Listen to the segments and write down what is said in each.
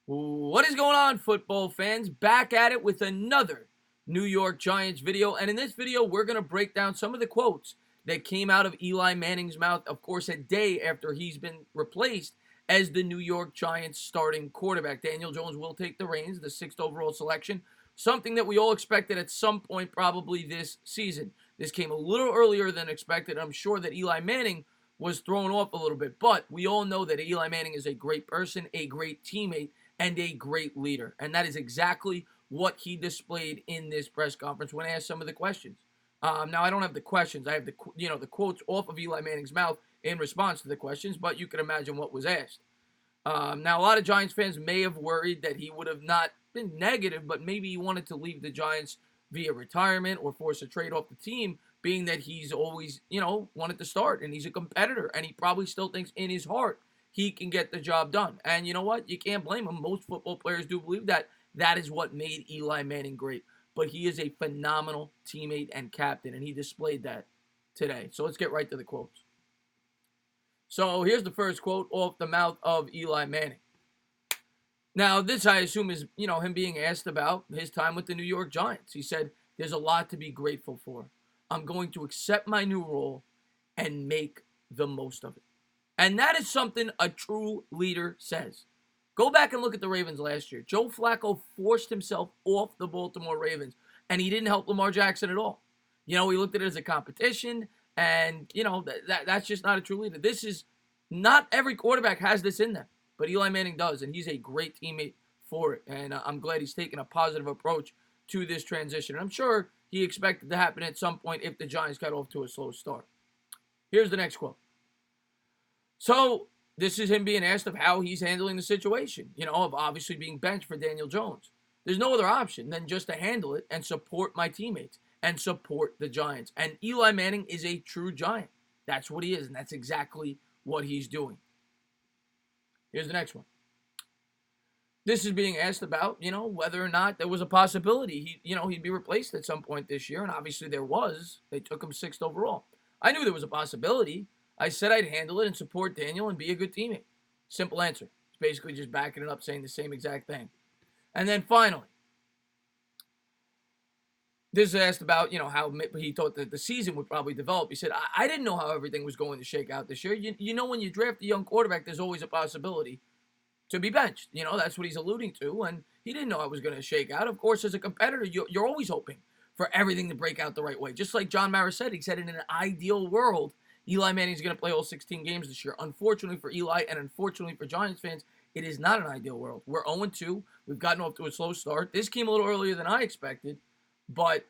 What is going on, football fans? Back at it with another New York Giants video. And in this video, we're going to break down some of the quotes that came out of Eli Manning's mouth, of course, a day after he's been replaced as the New York Giants starting quarterback. Daniel Jones will take the reins, the 6th overall selection, something that we all expected at some point probably this season. This came a little earlier than expected. I'm sure that Eli Manning was thrown off a little bit, but we all know that Eli Manning is a great person, a great teammate, and a great leader. And that is exactly what he displayed in this press conference when asked some of the questions. Now, I don't have the questions. I have the quotes off of Eli Manning's mouth in response to the questions, but you can imagine what was asked. Now, a lot of Giants fans may have worried that he would have not been negative, but maybe he wanted to leave the Giants via retirement or force a trade off the team, being that he's always, wanted to start, and he's a competitor, and he probably still thinks in his heart he can get the job done. And you know what? You can't blame him. Most football players do believe that. That is what made Eli Manning great. But he is a phenomenal teammate and captain, and he displayed that today. So let's get right to the quotes. So here's the first quote off the mouth of Eli Manning. Now, this I assume is, him being asked about his time with the New York Giants. He said, "There's a lot to be grateful for. I'm going to accept my new role and make the most of it." And that is something a true leader says. Go back and look at the Ravens last year. Joe Flacco forced himself off the Baltimore Ravens, and he didn't help Lamar Jackson at all. He looked at it as a competition, and, that's just not a true leader. This is not every quarterback has this in them, but Eli Manning does, and he's a great teammate for it. And I'm glad he's taken a positive approach to this transition. I'm sure he expected to happen at some point if the Giants got off to a slow start. Here's the next quote. So this is him being asked of how he's handling the situation, of obviously being benched for Daniel Jones. There's no other option than just to handle it and support my teammates and support the Giants. And Eli Manning is a true Giant. That's what he is, and that's exactly what he's doing. Here's the next one. This is being asked about, whether or not there was a possibility he'd be replaced at some point this year, and obviously there was. They took him 6th overall. I knew there was a possibility. I said I'd handle it and support Daniel and be a good teammate. Simple answer. It's basically just backing it up, saying the same exact thing. And then finally, this is asked about, how he thought that the season would probably develop. He said, I didn't know how everything was going to shake out this year. When you draft a young quarterback, there's always a possibility to be benched. That's what he's alluding to. And he didn't know how it was going to shake out. Of course, as a competitor, you're always hoping for everything to break out the right way. Just like John Mara said, he said in an ideal world, Eli Manning's going to play all 16 games this year. Unfortunately for Eli and unfortunately for Giants fans, it is not an ideal world. We're 0-2. We've gotten off to a slow start. This came a little earlier than I expected, but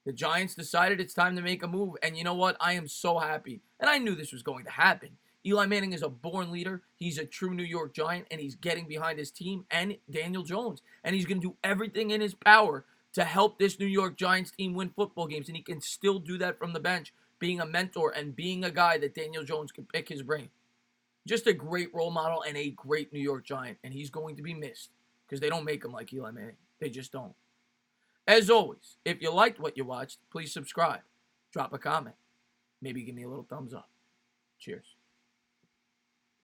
the Giants decided it's time to make a move. And you know what? I am so happy. And I knew this was going to happen. Eli Manning is a born leader. He's a true New York Giant, and he's getting behind his team and Daniel Jones. And he's going to do everything in his power to help this New York Giants team win football games. And he can still do that from the bench, being a mentor and being a guy that Daniel Jones can pick his brain. Just a great role model and a great New York Giant. And he's going to be missed because they don't make him like Eli Manning. They just don't. As always, if you liked what you watched, please subscribe. Drop a comment. Maybe give me a little thumbs up. Cheers.